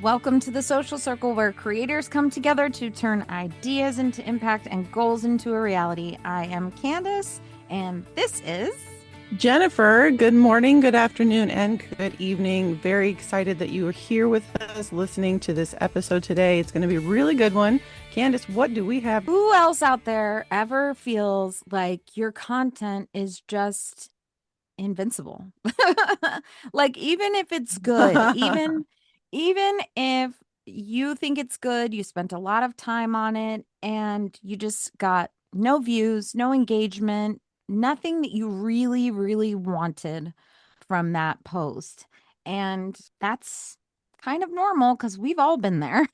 Welcome to the social circle where creators come together to turn ideas into impact and goals into a reality. I am Candace, and this is Jennifer, good morning, good afternoon, and good evening. Very excited that you are here with us listening to this episode today. It's going to be a really good one. Candace, what do we have? who else out there ever feels like your content is just invincible? Like even if it's good, even if you think it's good, you spent a lot of time on it and you just got no views, no engagement, nothing that you really, really wanted from that post. And that's kind of normal because we've all been there.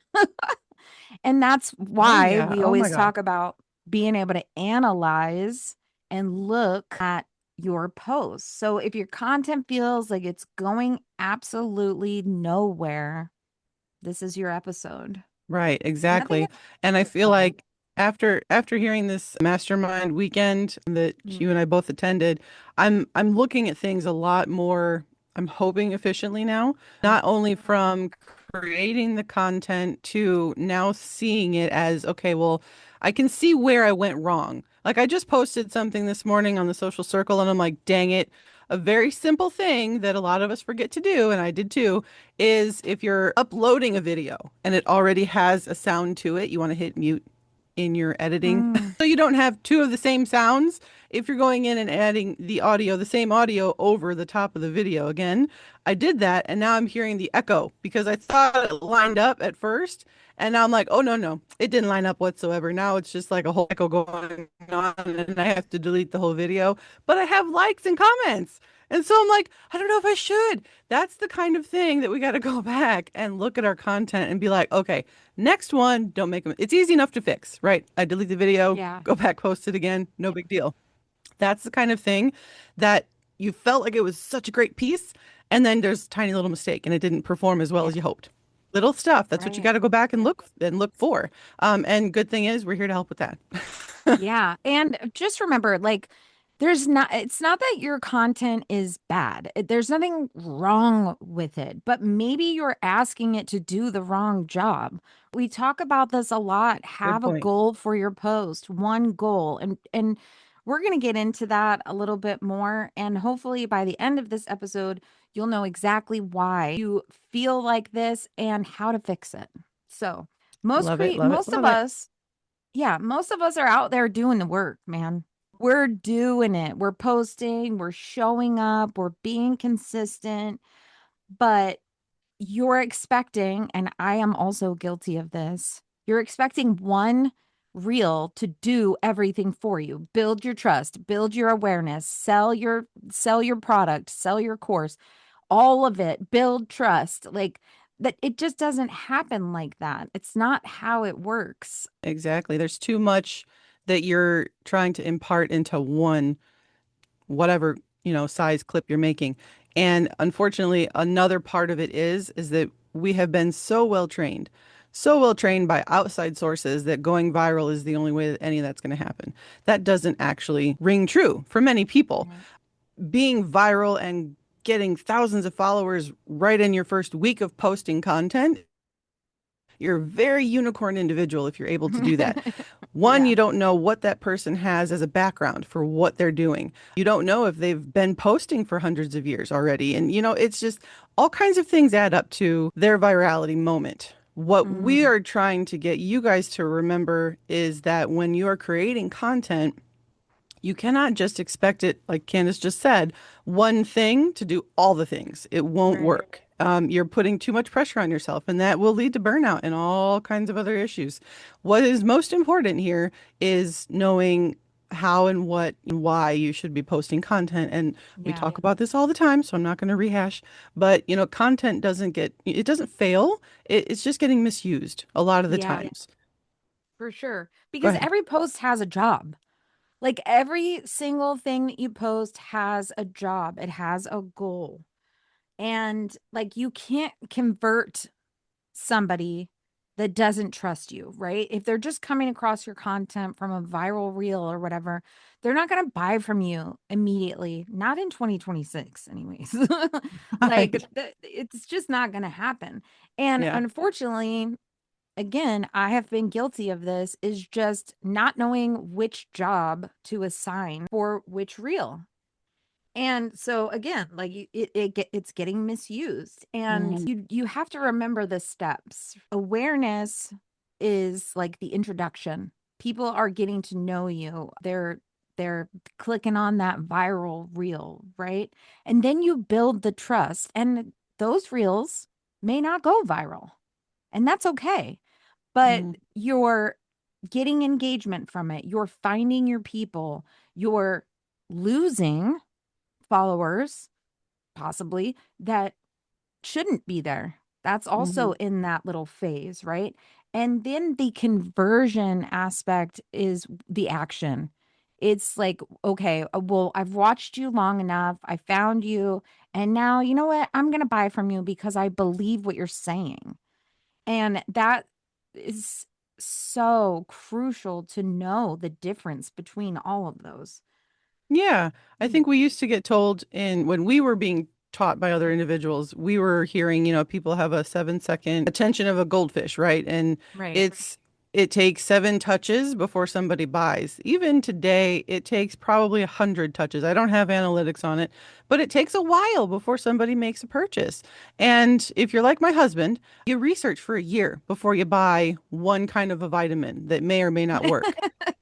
And that's Oh, why yeah. we Oh, my always God. talk about being able to analyze and look at your posts. So if your content feels like it's going absolutely nowhere, this is your episode. Right, Nothing. exactly. And I feel like after hearing this mastermind weekend that you and I both attended, I'm looking at things a lot more, I'm hoping efficiently now, not only from creating the content to now seeing it as, okay, well, I can see where I went wrong. Like I just posted something this morning on the social circle and I'm like, dang it. A very simple thing that a lot of us forget to do, and I did too, is if you're uploading a video and it already has a sound to it, you want to hit mute in your editing Mm. so you don't have two of the same sounds. If you're going in and adding the audio, the same audio over the top of the video again, I did that and now I'm hearing the echo because I thought it lined up at first. And now I'm like, oh, no, no, it didn't line up whatsoever. Now it's just like a whole echo going on and I have to delete the whole video. But I have likes and comments. And so I'm like, I don't know if I should. That's the kind of thing that we got to go back and look at our content and be like, okay, next one, don't make them. It's easy enough to fix, right? I delete the video, Yeah. go back, post it again, no big deal. That's the kind of thing that you felt like it was such a great piece, and then there's a tiny little mistake and it didn't perform as well Yeah. as you hoped. Little stuff. That's what you Right. got to go back and look for. And good thing is we're here to help with that. Yeah. And just remember, like, it's not that your content is bad. There's nothing wrong with it, but maybe you're asking it to do the wrong job. We talk about this a lot. Good Have a point. goal for your post, one goal. And we're going to get into that a little bit more. And hopefully by the end of this episode, you'll know exactly why you feel like this and how to fix it. So, Love it, love it, most of love it. us yeah, most of us are out there doing the work, man. We're doing it. We're posting, we're showing up, we're being consistent, but you're expecting, and I am also guilty of this, you're expecting one reel to do everything for you. Build your trust, build your awareness, sell your product, sell your course, all of it, build trust. Like that it just doesn't happen like that. It's not how it works. Exactly. There's too much that you're trying to impart into one, whatever, size clip you're making. And unfortunately, another part of it is that we have been so well trained by outside sources that going viral is the only way that any of that's going to happen. That doesn't actually ring true for many people. Right. Being viral and getting thousands of followers right in your first week of posting content, you're a very unicorn individual if you're able to do that. One, Yeah. you don't know what that person has as a background for what they're doing. You don't know if they've been posting for hundreds of years already. And, it's just all kinds of things add up to their virality moment. What we Mhm. are trying to get you guys to remember is that when you are creating content, you cannot just expect it, like Candace just said, one thing to do all the things. It won't Right. work. You're putting too much pressure on yourself, and that will lead to burnout and all kinds of other issues. What is most important here is knowing how and what and why you should be posting content. And we Yeah. talk about this all the time, so I'm not going to rehash. But, content it doesn't fail. It's just getting misused a lot of the Yeah, times. for sure. Go Because ahead. every post has a job. Like every single thing that you post has a job, it has a goal. And like you can't convert somebody that doesn't trust you, right? If they're just coming across your content from a viral reel or whatever, they're not going to buy from you immediately, not in 2026 anyways. Like Right. it's just not going to happen. And Yeah. unfortunately, again, I have been guilty of this, is just not knowing which job to assign for which reel. And so again, like it's getting misused. And Mhm. you have to remember the steps. Awareness is like the introduction. People are getting to know you. They're clicking on that viral reel, right? And then you build the trust. And those reels may not go viral. And that's okay. But Mhm. you're getting engagement from it. You're finding your people. You're losing followers, possibly, that shouldn't be there. That's also Mhm. in that little phase, right? And then the conversion aspect is the action. It's like, okay, well, I've watched you long enough. I found you. And now, you know what? I'm going to buy from you because I believe what you're saying. And that is so crucial to know the difference between all of those. Yeah, I Mm. think we used to get told in when we were being taught by other individuals, we were hearing, people have a 7 second attention of a goldfish, right? And Right. it's it takes 7 touches before somebody buys. Even today, it takes probably 100 touches. I don't have analytics on it, but it takes a while before somebody makes a purchase. And if you're like my husband, you research for a year before you buy one kind of a vitamin that may or may not work.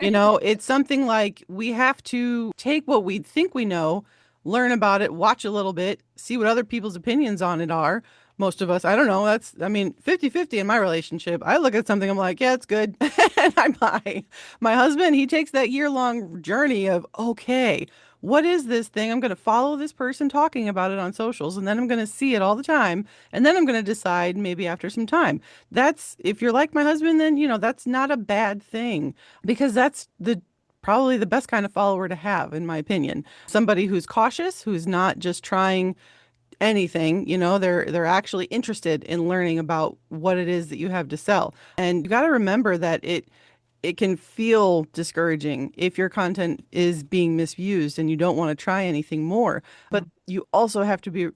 It's something like we have to take what we think we know, learn about it, watch a little bit, see what other people's opinions on it are. Most of us, I don't know, I mean, 50-50 in my relationship. I look at something, I'm like, yeah, it's good. And I buy. My husband, he takes that year-long journey of, okay, what is this thing? I'm going to follow this person talking about it on socials, and then I'm going to see it all the time. And then I'm going to decide maybe after some time. If you're like my husband, then, that's not a bad thing because that's the probably the best kind of follower to have, in my opinion. Somebody who's cautious, who's not just trying anything, they're actually interested in learning about what it is that you have to sell. And you got to remember that it can feel discouraging if your content is being misused and you don't want to try anything more. But you also have to be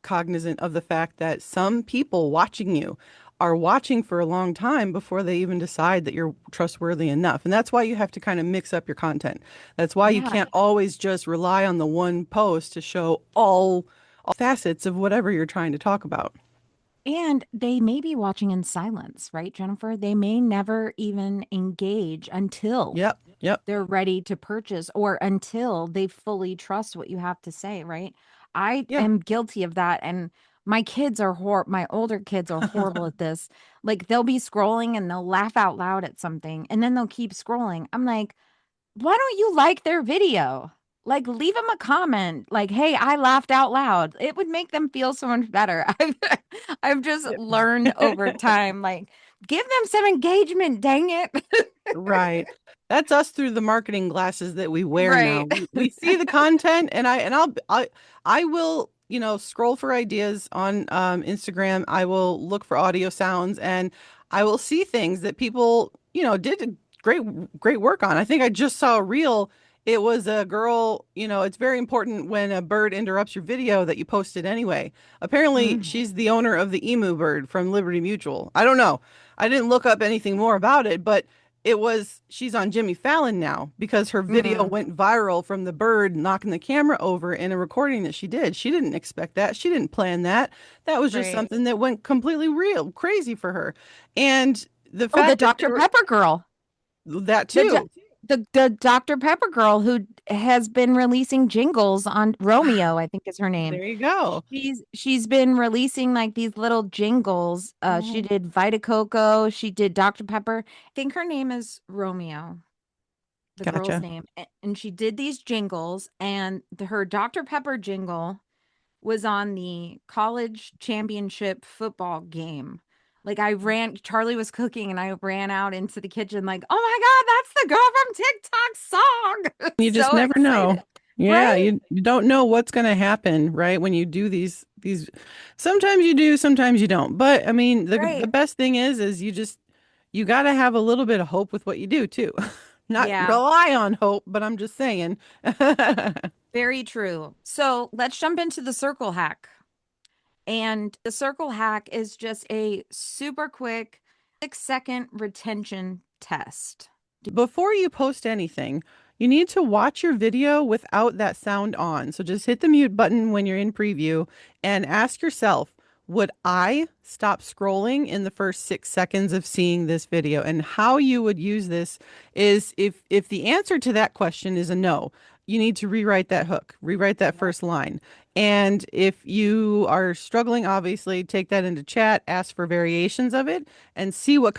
cognizant of the fact that some people watching you are watching for a long time before they even decide that you're trustworthy enough. And that's why you have to kind of mix up your content. That's why you Yeah. can't always just rely on the one post to show all facets of whatever you're trying to talk about. And they may be watching in silence, right, Jennifer? They may never even engage until Yep. Yep. they're ready to purchase or until they fully trust what you have to say, right? I Yeah. am guilty of that. And my older kids are horrible at this. Like they'll be scrolling and they'll laugh out loud at something and then they'll keep scrolling. I'm like, why don't you like their video? Like, leave them a comment, like, hey, I laughed out loud. It would make them feel so much better. I've just learned over time, like, give them some engagement, dang it. Right. That's us through the marketing glasses that we wear now. Right. We see the content and I will, scroll for ideas on Instagram. I will look for audio sounds and I will see things that people, did great work on. I think I just saw a reel. It was a girl, it's very important when a bird interrupts your video that you post it anyway. Apparently, Mm, she's the owner of the emu bird from Liberty Mutual. I don't know. I didn't look up anything more about it, but she's on Jimmy Fallon now because her video mm, went viral from the bird knocking the camera over in a recording that she did. She didn't expect that. She didn't plan that. That was just right. something that went completely real, crazy for her. And the Oh, the fact that Dr. Pepper girl. that The do- too. the Dr. Pepper girl who has been releasing jingles on Romeo, I think is her name. There you go. She's been releasing like these little jingles. She Mhm. did Vita Coco, she did Dr. Pepper. I think her name is Romeo, the girl's Gotcha. name. And she did these jingles, and her Dr. Pepper jingle was on the college championship football game. Like Charlie was cooking and I ran out into the kitchen like, "Oh my God, that's the girl from TikTok song." You just So never excited. know. Yeah, right? you don't know what's going to happen, right? When you do these sometimes you do, sometimes you don't. But I mean, the Right. best thing is you got to have a little bit of hope with what you do too. Not Yeah, rely on hope, but I'm just saying. very true. So let's jump into the circle hack. And the circle hack is just a super quick 6-second retention test. Before you post anything, you need to watch your video without that sound on. So just hit the mute button when you're in preview and ask yourself, would I stop scrolling in the first 6 seconds of seeing this video? And how you would use this is if the answer to that question is a no, you need to rewrite that hook, rewrite that Yep. first line. And if you are struggling, obviously take that into chat, ask for variations of it and see what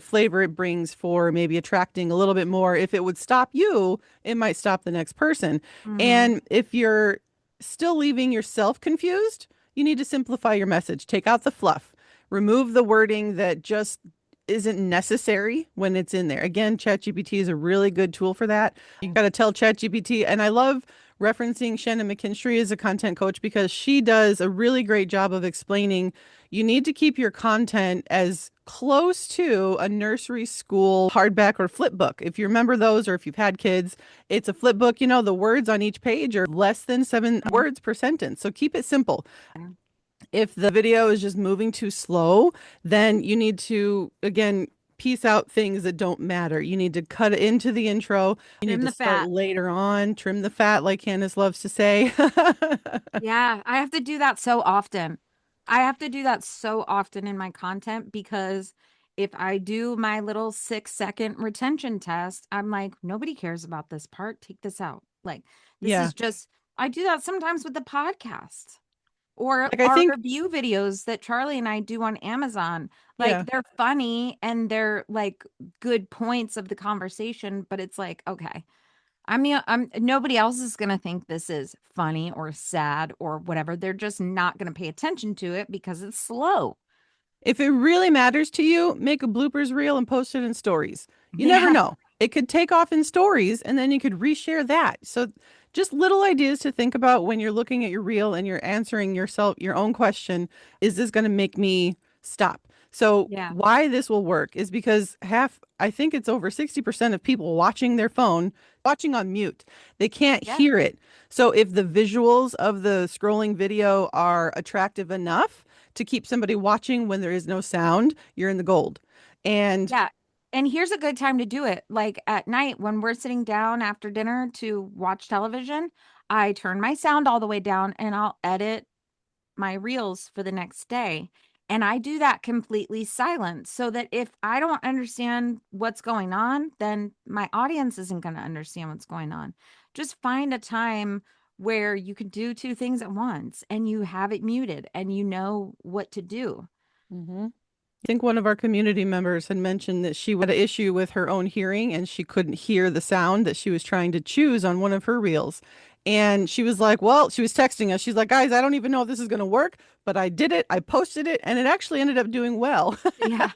flavor it brings for maybe attracting a little bit more. If it would stop you, it might stop the next person. Mm-hmm. And if you're still leaving yourself confused, you need to simplify your message. Take out the fluff. Remove the wording that just isn't necessary when it's in there. Again, ChatGPT is a really good tool for that. You got to tell ChatGPT, and I love referencing Shannon McKinstry as a content coach because she does a really great job of explaining you need to keep your content as close to a nursery school hardback or flip book. If you remember those, or if you've had kids, it's a flip book. You know, the words on each page are less than 7 words per sentence. So keep it simple. If the video is just moving too slow, then you need to, again, piece out things that don't matter. You need to cut it into the intro. You need Trim to the start fat. later on, trim the fat, like Candace loves to say. Yeah, I have to do that so often. I have to do that so often in my content because if I do my little 6-second retention test, I'm like, nobody cares about this part. Take this out. Like, this Yeah. is just, I do that sometimes with the podcast or Like I our think, review videos that Charlie and I do on Amazon. Like, yeah. they're funny and they're like good points of the conversation, but it's like, okay. I mean, I'm nobody else is going to think this is funny or sad or whatever. They're just not going to pay attention to it because it's slow. If it really matters to you, make a bloopers reel and post it in stories. You never Yeah. know. It could take off in stories and then you could reshare that. So just little ideas to think about when you're looking at your reel and you're answering yourself your own question, is this going to make me stop? So Yeah. why this will work is because I think it's over 60% of people watching their phone, watching on mute. They can't Yeah. hear it. So if the visuals of the scrolling video are attractive enough, to keep somebody watching when there is no sound, you're in the gold. And Yeah. And here's a good time to do it. Like at night when we're sitting down after dinner to watch television, I turn my sound all the way down and I'll edit my reels for the next day. And I do that completely silent so that if I don't understand what's going on, then my audience isn't going to understand what's going on. Just find a time where you can do two things at once and you have it muted and you know what to do. Mhm. I think one of our community members had mentioned that she had an issue with her own hearing and she couldn't hear the sound that she was trying to choose on one of her reels. And she was like, well, she was texting us. She's like, guys, I don't even know if this is going to work, but I did it. I posted it and it actually ended up doing well. Yeah.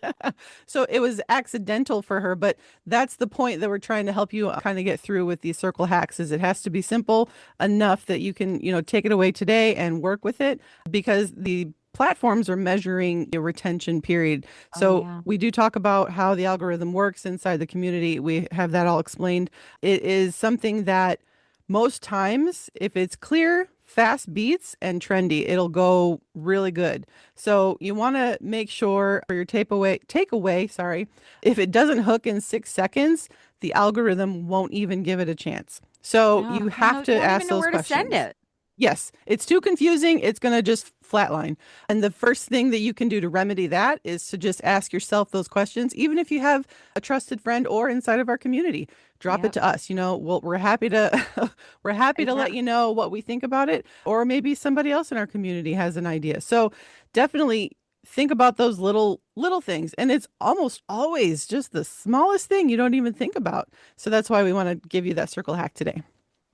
So it was accidental for her, but that's the point that we're trying to help you kind of get through with these circle hacks is it has to be simple enough that you can, take it away today and work with it because the platforms are measuring your retention period. Oh, So yeah. we do talk about how the algorithm works inside the community. We have that all explained. It is something that most times, if it's clear, fast beats and trendy, it'll go really good. So you want to make sure for your takeaway, sorry, if it doesn't hook in 6 seconds, the algorithm won't even give it a chance. So No, you you have know, you to won't even ask know those where to send questions. it. Yes, it's too confusing. It's going to just flatline. And the first thing that you can do to remedy that is to just ask yourself those questions, even if you have a trusted friend or inside of our community. Drop it Yep. to us. We're happy to we're happy to let Yeah. you know what we think about it, or maybe somebody else in our community has an idea. So definitely think about those little things. And it's almost always just the smallest thing you don't even think about. So that's why we want to give you that circle hack today.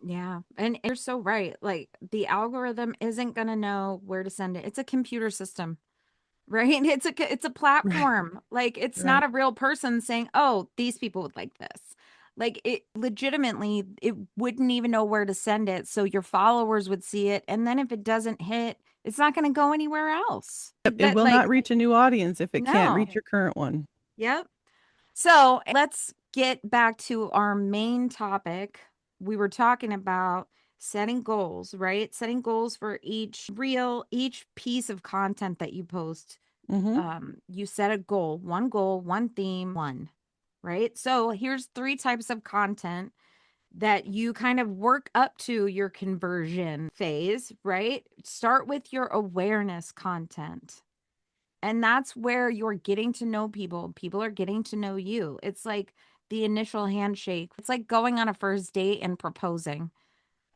Yeah. And you're so right. Like the algorithm isn't going to know where to send it. It's a computer system, right? It's a Right. platform. Like it's not Right. a real person saying, "Oh, these people would like this." Like it legitimately, it wouldn't even know where to send it. So your followers would see it. And then if it doesn't hit, it's not going to go anywhere else. Yep, it That will like, not reach a new audience if it can't no. reach your current one. Yep. So let's get back to our main topic. We were talking about setting goals, right? Setting goals for each reel, each piece of content that you post. Mm-hmm. You set a goal, one theme, one, right? So here's three types of content that you kind of work up to your conversion phase, right? Start with your awareness content. And that's where you're getting to know people. People are getting to know you. It's like the initial handshake. It's like going on a first date and proposing,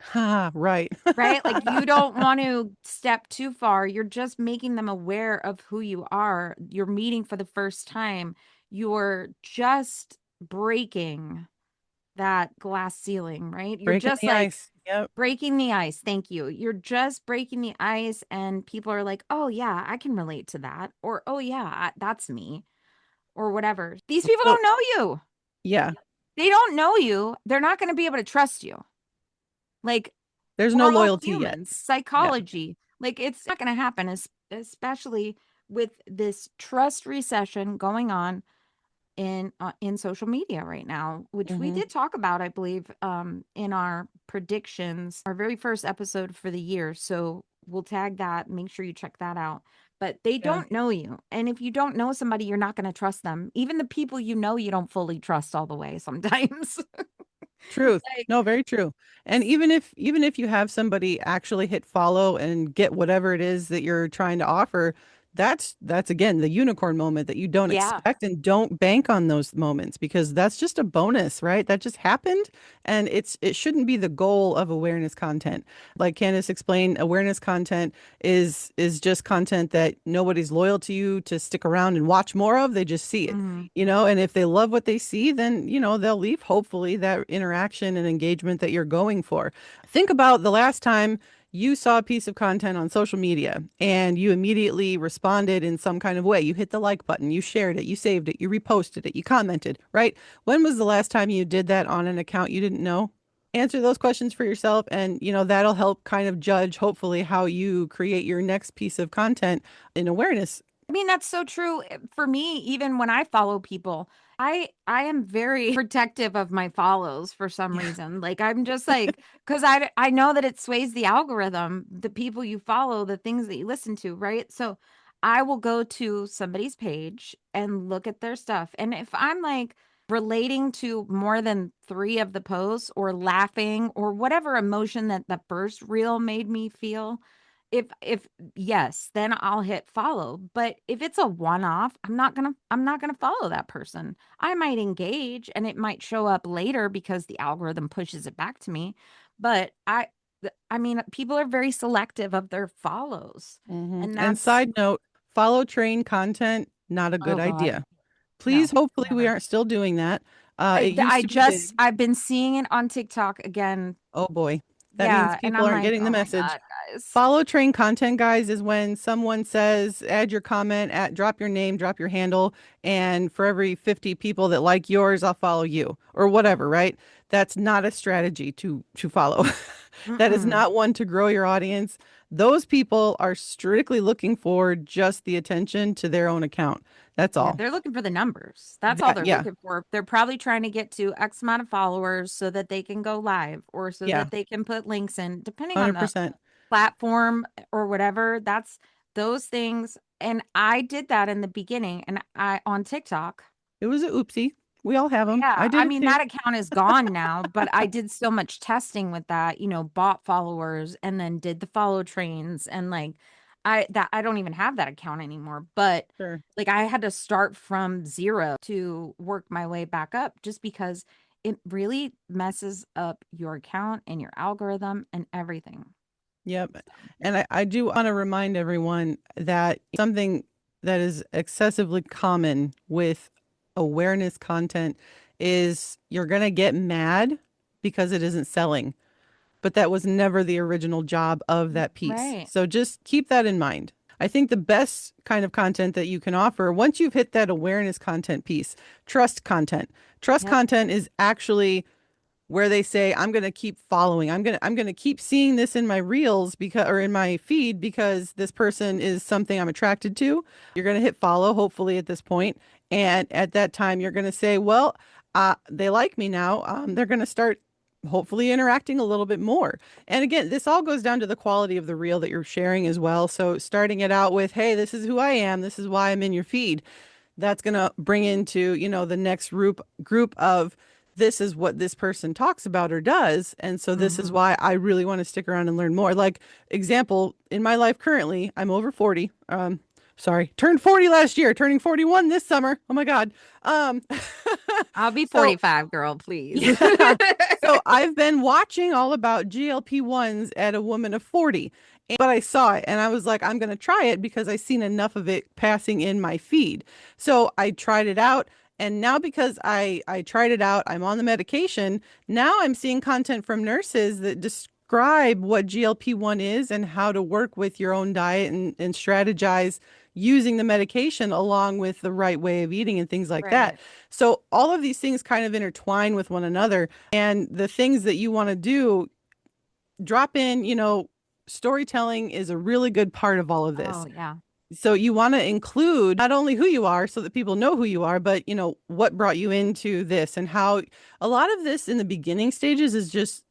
Ha, right. right? Like you don't want to step too far. You're just making them aware of who you are. You're meeting for the first time. You're just breaking that glass ceiling, right? You're Breaking just the like ice. Yep. breaking the ice. Thank you. You're just breaking the ice, and people are like, oh, yeah, I can relate to that. Or, oh, yeah, that's me, or whatever. These people So, don't know you. yeah, They don't know you. They're not going to be able to trust you. Like, there's no we're all loyalty yet. humans, Yeah. psychology. Like, it's not going to happen, especially with this trust recession going on in social media right now, which we Mm-hmm. did talk about, I believe, in our predictions, our very first episode for the year. So we'll tag that. Make sure you check that out. But they Yeah. don't know you, and if you don't know somebody, you're not going to trust them. Even the people you know, you don't fully trust all the way sometimes. Truth. Like, No, very true. And even if you have somebody actually hit follow and get whatever it is that you're trying to offer, that's again the unicorn moment that you don't yeah. expect, and don't bank on those moments because that's just a bonus, right? That just happened, and it shouldn't be the goal of awareness content. Like Candace explained, awareness content is just content that nobody's loyal to you to stick around and watch more of. They just see it, Mhm. and if they love what they see, then, they'll leave hopefully that interaction and engagement that you're going for. Think about the last time you saw a piece of content on social media and you immediately responded in some kind of way. You hit the like button, you shared it, you saved it, you reposted it, you commented, right? When was the last time you did that on an account you didn't know? Answer those questions for yourself, and that'll help kind of judge hopefully how you create your next piece of content in awareness. I mean, that's so true. For me, even when I follow people, I am very protective of my follows for some Yeah. reason. Like I'm just like cuz I know that it sways the algorithm, the people you follow, the things that you listen to, right? So I will go to somebody's page and look at their stuff. And if I'm like relating to more than 3 of the posts or laughing or whatever emotion that the first reel made me feel, if yes, then I'll hit follow. But if it's a one-off, I'm not gonna follow that person. I might engage and it might show up later because the algorithm pushes it back to me. But I mean, people are very selective of their follows. And And that's side note, follow train content, not a good oh God, idea. Please, no, hopefully, we never. aren't still doing that. It used I to be just big. I've been seeing it on TikTok again. Oh boy, that means Yeah, and people I'm aren't like, getting the oh my message. God, guys. Follow train content, guys, is when someone says, add your comment, drop your name, drop your handle, and for every 50 people that like yours, I'll follow you or whatever, right? That's not a strategy to follow. That is Mm-mm. not one to grow your audience. Those people are strictly looking for just the attention to their own account. That's Yeah, all. they're looking for the numbers. That's all That, they're yeah, looking for. They're probably trying to get to X amount of followers so that they can go live or so yeah, that they can put links in, depending on the 100%. platform or whatever. That's those things. And I did that in the beginning and I on TikTok. It was a oopsie. We all have them. Yeah, I I did it mean too. that account is gone now, but I did so much testing with that, bought followers and then did the follow trains and like I don't even have that account anymore, but Sure. like I had to start from zero to work my way back up just because it really messes up your account and your algorithm and everything. Yep. So, And I do want to remind everyone that something that is excessively common with awareness content is you're going to get mad because it isn't selling, but that was never the original job of that piece. right. So just keep that in mind. I think the best kind of content that you can offer, once you've hit that awareness content piece, trust content. Trust Yep. content is actually where they say, I'm going to keep following. I'm going to keep seeing this in my reels because or in my feed because this person is something I'm attracted to. You're going to hit follow hopefully at this point, and at that time you're going to say, well, they like me now. They're going to start hopefully interacting a little bit more. And again, this all goes down to the quality of the reel that you're sharing as well. So starting it out with, hey, this is who I am. This is why I'm in your feed. That's going to bring into, the next group of this is what this person talks about or does. And so this is Mm-hmm. why I really want to stick around and learn more. Like example, in my life currently, I'm over 40. Sorry, turned 40 last year, turning 41 this summer. Oh my God. Um, I'll be so 45, girl, please. yeah. So I've been watching all about GLP-1s at a woman of 40. But I saw it and I was like, I'm going to try it because I seen enough of it passing in my feed. So I tried it out. And now because I tried it out, I'm on the medication. Now I'm seeing content from nurses that describe what GLP-1 is and how to work with your own diet and strategize using the medication along with the right way of eating and things like that. Right. So all of these things kind of intertwine with one another. And the things that you want to do, drop in, storytelling is a really good part of all of Oh, this. yeah. So you want to include not only who you are so that people know who you are, but what brought you into this and how a lot of this in the beginning stages is just,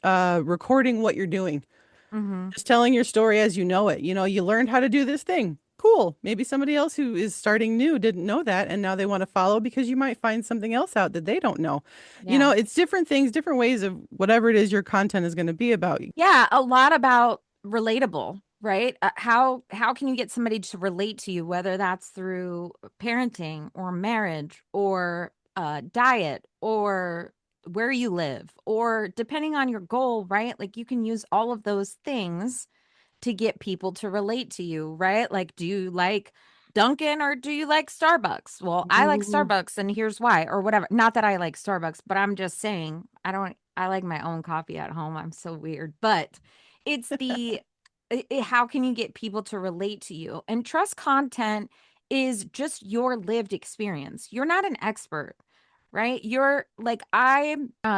recording what you're doing, Mm-hmm. just telling your story as you know it. You learned how to do this thing. Cool. Maybe somebody else who is starting new didn't know that and now they want to follow because you might find something else out that they don't know. Yeah. It's different things, different ways of whatever it is your content is going to be about. Yeah, a lot about relatable, right? How can you get somebody to relate to you, whether that's through parenting or marriage or diet or where you live, or depending on your goal, right? Like you can use all of those things to get people to relate to you, right? Like, do you like Dunkin' or do you like Starbucks? Well, I like Ooh. Starbucks and here's why, or whatever. Not that I like Starbucks, but I'm just saying, I like my own coffee at home. I'm so weird. But it's how can you get people to relate to you? And trust content is just your lived experience. You're not an expert, right? You're like, I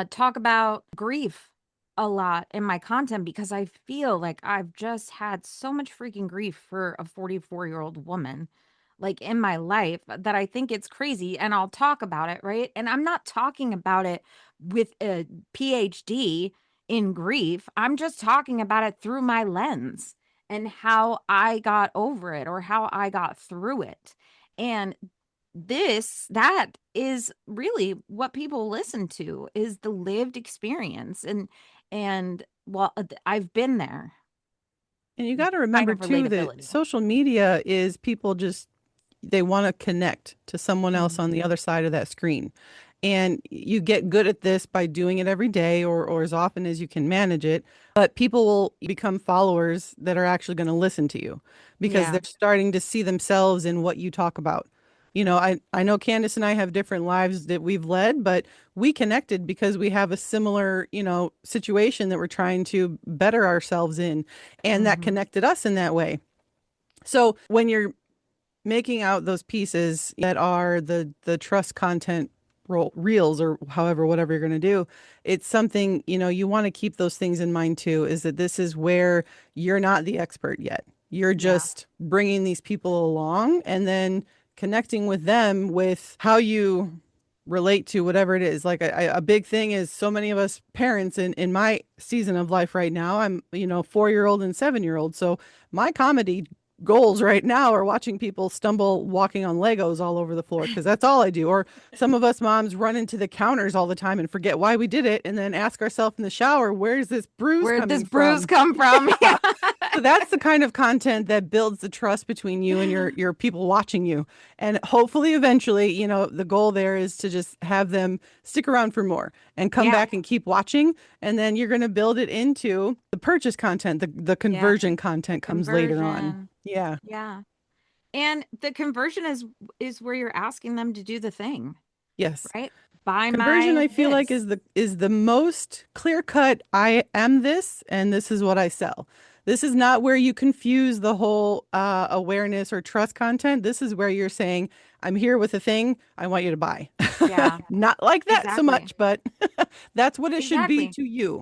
talk about grief a lot in my content because I feel like I've just had so much freaking grief for a 44-year-old woman like in my life that I think it's crazy and I'll talk about it, right? And I'm not talking about it with a PhD in grief. I'm just talking about it through my lens and how I got over it or how I got through it. And that is really what people listen to is the lived experience and well I've been there. And you got to Kind remember of too that relatability. social media is people just they want to connect to someone else Mhm. on the other side of that screen. And you get good at this by doing it every day or as often as you can manage it. But people will become followers that are actually going to listen to you because Yeah. they're starting to see themselves in what you talk about. I know Candace and I have different lives that we've led, but we connected because we have a similar, situation that we're trying to better ourselves in. And that Hmm. connected us in that way. So when you're making out those pieces that are the trust content reels or however whatever you're going to do, it's something you want to keep those things in mind too, is that this is where you're not the expert yet. You're Yeah. just bringing these people along and then connecting with them with how you relate to whatever it is. Like a big thing is so many of us parents in my season of life right now, I'm 4-year-old and 7-year-old, so my comedy goals right now are watching people stumble walking on Legos all over the floor because that's all I do. Or some of us moms run into the counters all the time and forget why we did it and then ask ourselves in the shower, where's this bruise Where'd this coming bruise from? come from? Yeah. So that's the kind of content that builds the trust between you and your people watching you. And hopefully eventually, the goal there is to just have them stick around for more and come Yeah. back and keep watching. And then you're going to build it into the purchase content. The Yeah. conversion The content comes later on. conversion. Yeah. Yeah. And the conversion is where you're asking them to do the thing, Yes. right? Buy Conversion, my I feel like this. is the most clear cut. I am this and this is what I sell. This is not where you confuse the whole awareness or trust content. This is where you're saying, I'm here with a thing I want you to buy. Yeah, Not like that so exactly. much, but that's what it should be Exactly. to you.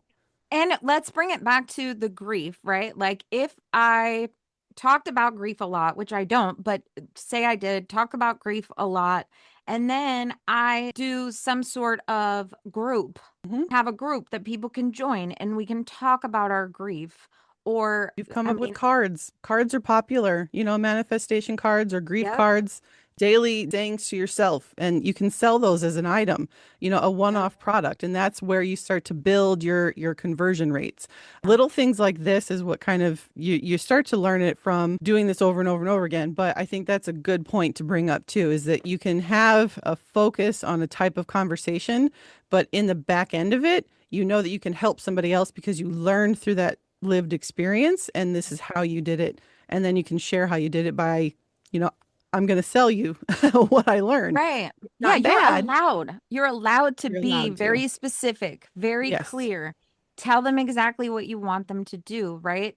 And let's bring it back to the grief, right? Like if I talked about grief a lot, which I don't, but say I did talk about grief a lot, and then I do some sort of group, Mhm. have a group that people can join and we can talk about our grief. Or, You've come I up with mean, cards. Cards are popular, manifestation cards or grief yep, cards, daily sayings to yourself. And you can sell those as an item, a yep, one-off product. And that's where you start to build your conversion rates. yeah, Little things like this is what kind of you start to learn it from doing this over and over and over again. But I think that's a good point to bring up too, is that you can have a focus on a type of conversation, but in the back end of it, you know that you can help somebody else because you learned through that lived experience and this is how you did it. And then you can share how you did it by, you know, I'm going to sell you what I learned. right. Yeah, Not you're bad. allowed. You're allowed to You're be allowed to. very specific, very Yes. clear. Tell them exactly what you want them to do, right?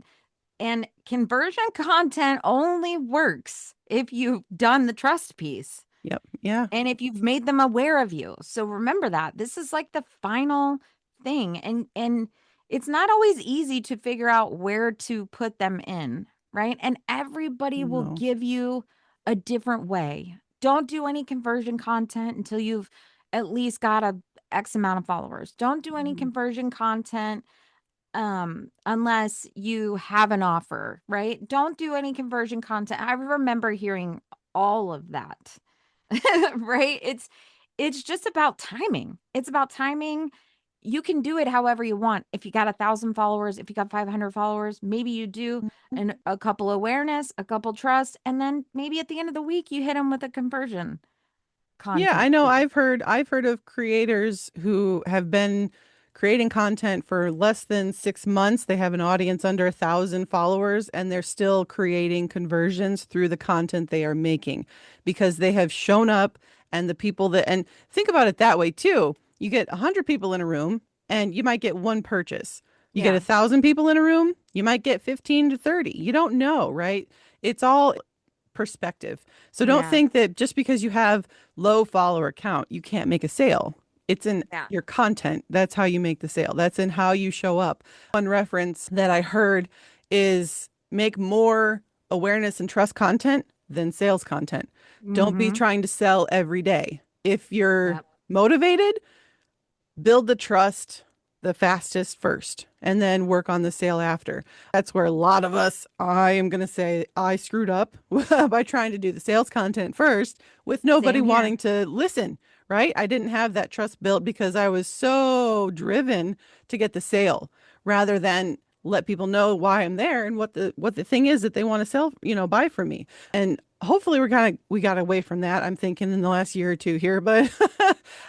And conversion content only works if you've done the trust piece Yep. Yeah. and if you've made them aware of you. So remember that. This is like the final thing. And it's not always easy to figure out where to put them in, right? And everybody will No. give you a different way. Don't do any conversion content until you've at least got a X amount of followers. Don't do any Mhm. conversion content unless you have an offer, right? Don't do any conversion content. I remember hearing all of that. Right? It's just about timing. It's about timing. You can do it however you want. If you got 1,000 followers, if you got 500 followers, maybe you do a couple awareness, a couple trust, and then maybe at the end of the week you hit them with a conversion Yeah, I content know piece. I've heard of creators who have been creating content for less than 6 months. They have an audience under 1,000 followers and they're still creating conversions through the content they are making because they have shown up and the people that and think about it that way too. You get 100 people in a room and you might get one purchase. You get Yeah. 1,000 people in a room, you might get 15 to 30. You don't know, right? It's all perspective. So don't Yeah. think that just because you have low follower count, you can't make a sale. It's in Yeah. your content. That's how you make the sale. That's in how you show up. One reference that I heard is make more awareness and trust content than sales content. Don't be Mhm. trying to sell every day. If you're Yep. motivated, build the trust the fastest first and then work on the sale after. That's where a lot of us, I am going to say, I screwed up by trying to do the sales content first with nobody Same here. wanting to listen, right? I didn't have that trust built because I was so driven to get the sale rather than let people know why I'm there and what the thing is that they want to sell, buy from me. And hopefully we got away from that. I'm thinking in the last year or two here, but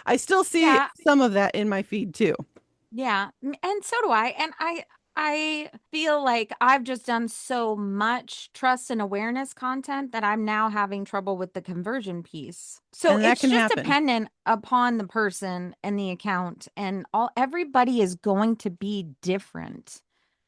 I still see Yeah. some of that in my feed too. Yeah, and so do I. And I feel like I've just done so much trust and awareness content that I'm now having trouble with the conversion piece. So And that it's can just happen. dependent upon the person and the account and all everybody is going to be different.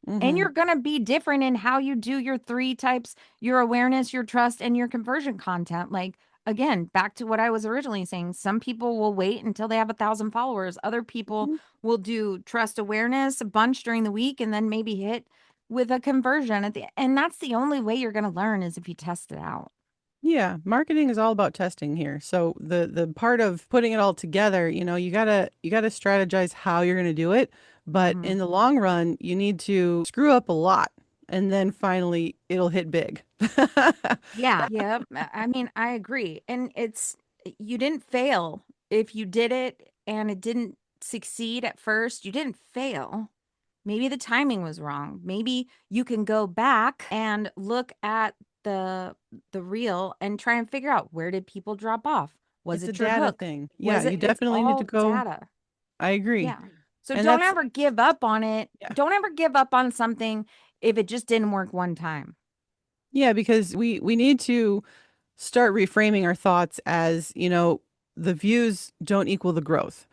And Hmm. you're going to be different in how you do your three types, your awareness, your trust, and your conversion content. Like, again, back to what I was originally saying, some people will wait until they have 1,000 followers. Other people will do trust awareness a bunch during the week and then maybe hit with a conversion at the and that's the only way you're going to learn is if you test it out. Yeah, marketing is all about testing here. So the part of putting it all together, you gotta strategize how you're gonna do it. But Hmm. in the long run, you need to screw up a lot, and then finally it'll hit big. Yeah. Yeah. I mean, I agree. And it's, you didn't fail. If you did it and it didn't succeed at first, you didn't fail. Maybe the timing was wrong. Maybe you can go back and look at the reel and try and figure out where did people drop off? Was It's a it your data hook? thing. Yeah, Was you it it's definitely need to all go. data. I agree. Yeah. So And don't that's ever give up on it. yeah. Don't ever give up on something if it just didn't work one time. Yeah, because we need to start reframing our thoughts as, the views don't equal the growth.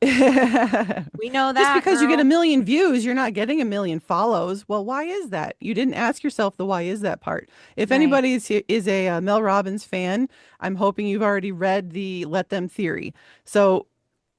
We know Just that, because you get a girl. million views, you're not getting a million follows. Well, why is that? You didn't ask yourself the why is that part. If Right. anybody is a Mel Robbins fan, I'm hoping you've already read the Let Them theory. So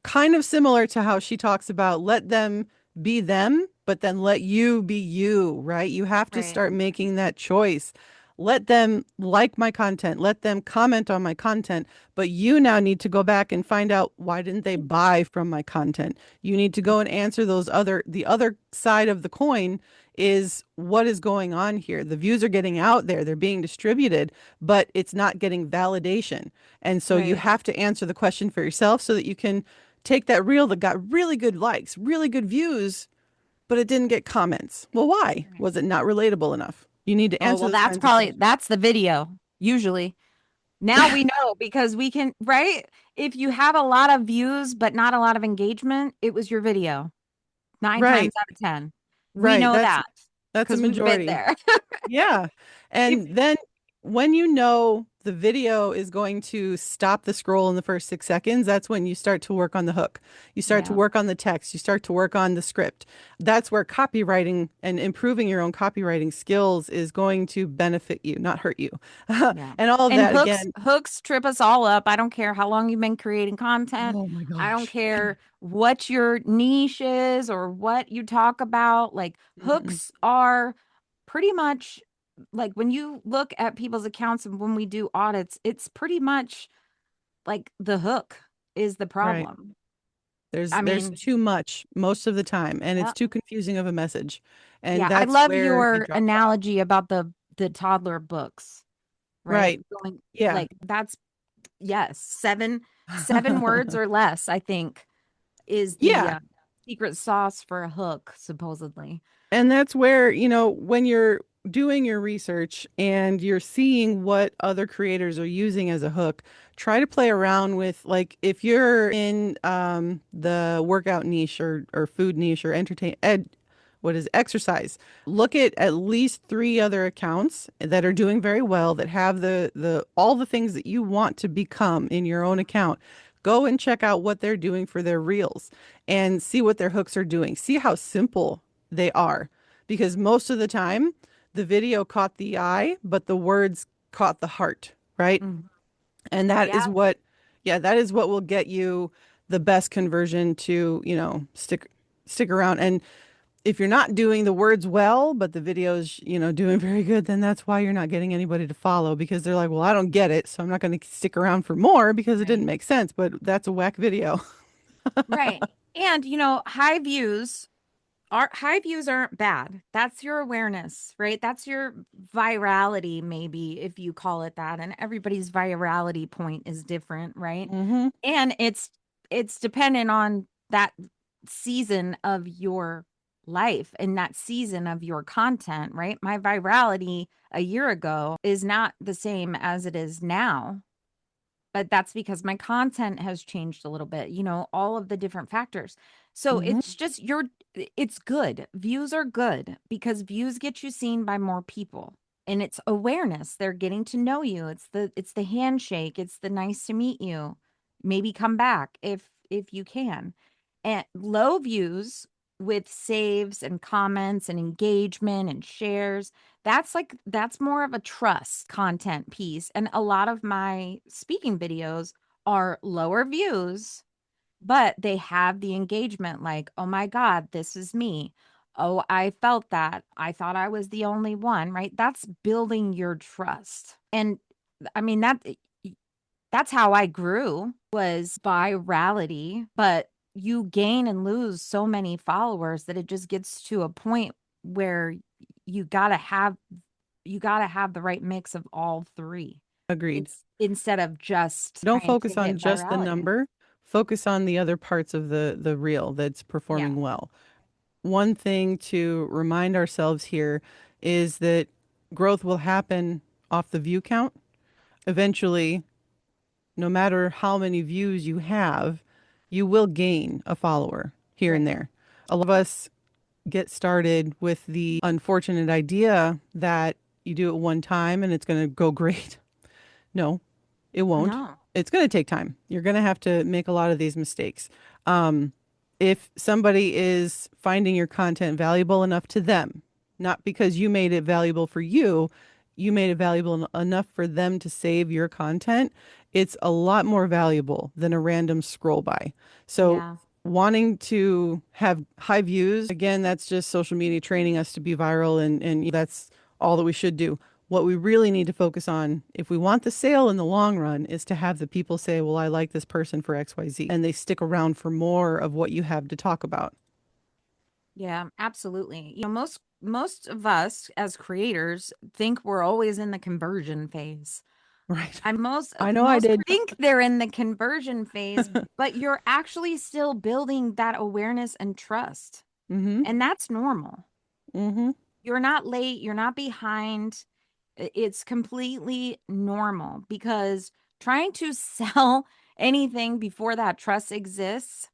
kind of similar to how she talks about let them be them, but then let you be you, right? You have to Right. start making that choice. Let them like my content, let them comment on my content, but you now need to go back and find out why didn't they buy from my content? You need to go and answer the other side of the coin is what is going on here. The views are getting out there, they're being distributed, but it's not getting validation. And so you Right. have to answer the question for yourself so that you can take that reel that got really good likes, really good views, but it didn't get comments. Well, why? Right. Was it not relatable enough? You need to Oh, answer well, those that's kinds of probably questions. that's the video, usually. Now we know because we can, right? If you have a lot of views but not a lot of engagement, it was your video. Nine times Right, out of 10. We right. know that That's a because we've been majority. there. Yeah. If And then when you know the video is going to stop the scroll in the first 6 seconds, that's when you start to work on the hook. You start to Yeah, work on the text. You start to work on the script. That's where copywriting and improving your own copywriting skills is going to benefit you, not hurt you. yeah. And all of And that hooks again. hooks trip us all up. I don't care how long you've been creating content. Oh my I don't gosh. care what your niche is or what you talk about. Like Mhm. hooks are pretty much like when you look at people's accounts and when we do audits, it's pretty much like the hook is the Right. problem. I There's mean, too much most of the time, and it's yeah, too confusing of a message. And yeah. I that's love where it your drops off. analogy about the toddler books, right? Right. Going Yeah. like that's yes, seven words or less, I think, is the Yeah. secret sauce for a hook, supposedly. And that's where, when you're doing your research and you're seeing what other creators are using as a hook, try to play around with like if you're in the workout niche or food niche or what is exercise, look at least three other accounts that are doing very well that have the all the things that you want to become in your own account. Go and check out what they're doing for their reels and see what their hooks are doing. See how simple they are because most of the time the video caught the eye, but the words caught the heart, right? Mhm. And that is Yeah, what, yeah, that is what will get you the best conversion to, stick around. And if you're not doing the words well, but the video's, doing very good, then that's why you're not getting anybody to follow because they're like, well, I don't get it, so I'm not going to stick around for more because it right. didn't make sense, but that's a whack video. Right. And high views aren't bad. That's your awareness, right? That's your virality, maybe if you call it that. And everybody's virality point is different, right? Hmm. And it's dependent on that season of your life and that season of your content, right? My virality a year ago is not the same as it is now, but that's because my content has changed a little bit, all of the different factors. So Hmm. it's just it's good. Views are good because views get you seen by more people. And it's awareness. They're getting to know you. It's the handshake. It's the nice to meet you. Maybe come back if you can. And low views with saves and comments and engagement and shares, that's more of a trust content piece. And a lot of my speaking videos are lower views, but they have the engagement like, oh my God, this is me. Oh, I felt that. I thought I was the only one, right? That's building your trust. And I mean that's how I grew was virality, but you gain and lose so many followers that it just gets to a point where you got to have you got to have the right mix of all three. Agreed. It's instead of just Don't trying to focus on hit just the virality. number. Focus on the other parts of the reel that's Yeah, performing well. One thing to remind ourselves here is that growth will happen off the view count. Eventually, no matter how many views you have, you will gain a follower here and right. there. A lot of us get started with the unfortunate idea that you do it one time and it's going to go great. No, it won't. No. It's going to take time. You're going to have to make a lot of these mistakes. If somebody is finding your content valuable enough to them, not because you made it valuable for you, you made it valuable enough for them to save your content, it's a lot more valuable than a random scroll by. So, Yeah. wanting to have high views, again, that's just social media training us to be viral, and that's all that we should do. What we really need to focus on, if we want the sale in the long run, is to have the people say, well, I like this person for XYZ, and they stick around for more of what you have to talk about. Yeah, absolutely. Most of us as creators think we're always in the conversion phase. Right. I most I know I most did. think they're in the conversion phase, but you're actually still building that awareness and trust. Mm-hmm. And that's normal. Mm-hmm. You're not late, you're not behind. It's completely normal because trying to sell anything before that trust exists,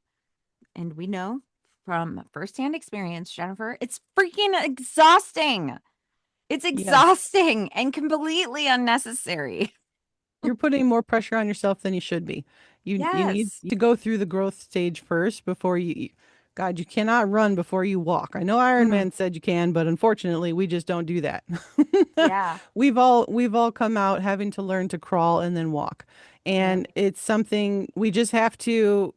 and we know from firsthand experience, Jennifer, it's freaking exhausting. It's Yes. exhausting and completely unnecessary. You're putting more pressure on yourself than you should be. You need Yes. to go through the growth stage first before God, you cannot run before you walk. I know Iron Mhm. Man said you can, but unfortunately, we just don't do that. Yeah. We've all come out having to learn to crawl and then walk. Yeah. And it's something we just have to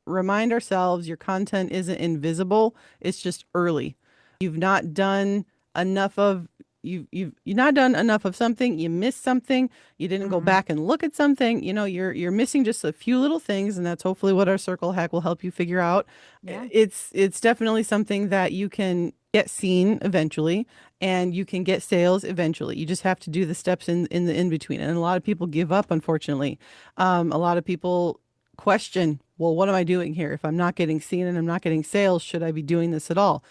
remind ourselves your content isn't invisible. It's just early. You've not done enough of you've not done enough of something, you missed something, you didn't go Mhm. back and look at something, you're missing just a few little things, and that's hopefully what our circle hack will help you figure out. Yeah. It's definitely something that you can get seen eventually and you can get sales eventually. You just have to do the steps in the in between. And a lot of people give up, unfortunately. A lot of people question, well, what am I doing here? If I'm not getting seen and I'm not getting sales, should I be doing this at all?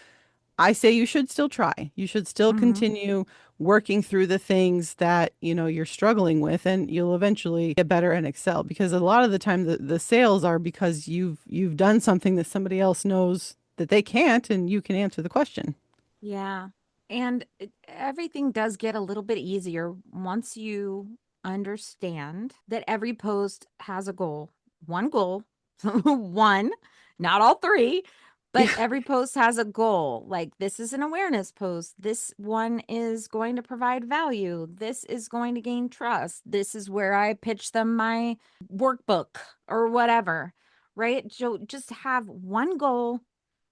I say you should still try. You should still Mhm. continue working through the things that, you're struggling with, and you'll eventually get better and excel, because a lot of the time the sales are because you've done something that somebody else knows that they can't, and you can answer the question. Yeah. And everything does get a little bit easier once you understand that every post has a goal. One goal, one, not all three, but every post has a goal. Like, this is an awareness post. This one is going to provide value. This is going to gain trust. This is where I pitch them my workbook or whatever, right? So just have one goal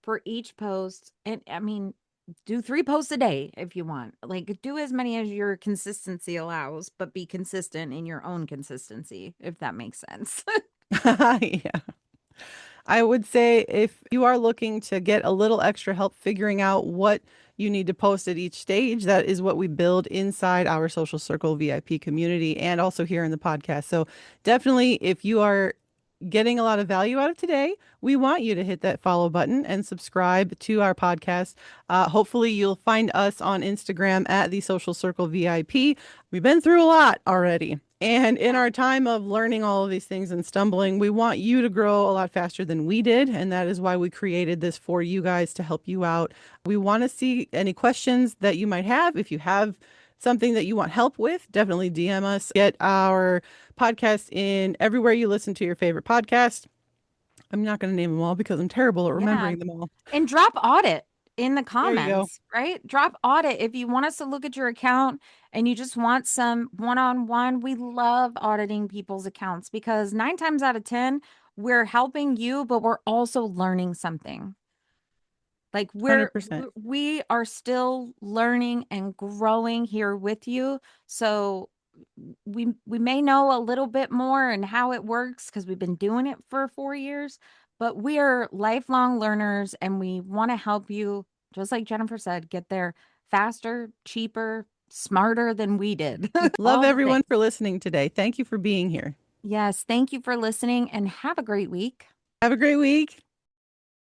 for each post. And I mean, do 3 posts a day if you want. Like, do as many as your consistency allows, but be consistent in your own consistency, if that makes sense. Yeah. I would say if you are looking to get a little extra help figuring out what you need to post at each stage, that is what we build inside our Social Circle VIP community and also here in the podcast. So definitely, if you are getting a lot of value out of today, we want you to hit that follow button and subscribe to our podcast. Hopefully, you'll find us on Instagram at the Social Circle VIP. We've been through a lot already. And in Yeah. our time of learning all of these things and stumbling, we want you to grow a lot faster than we did. And that is why we created this for you guys to help you out. We want to see any questions that you might have. If you have something that you want help with, definitely DM us. Get our podcast in everywhere you listen to your favorite podcast. I'm not going to name them all because I'm terrible at Yeah. remembering them all. And drop audit in the There you go. comments, right? Drop audit if you want us to look at your account and you just want some one-on-one. We love auditing people's accounts because 9 times out of 10, we're helping you, but we're also learning something. Like, $100. we are still learning and growing here with you. So we may know a little bit more and how it works because we've been doing it for 4 years, but we are lifelong learners and we want to help you, just like Jennifer said, get there faster, cheaper, smarter than we did. Love All the things. everyone for listening today. Thank you for being here. Yes, thank you for listening and have a great week. Have a great week.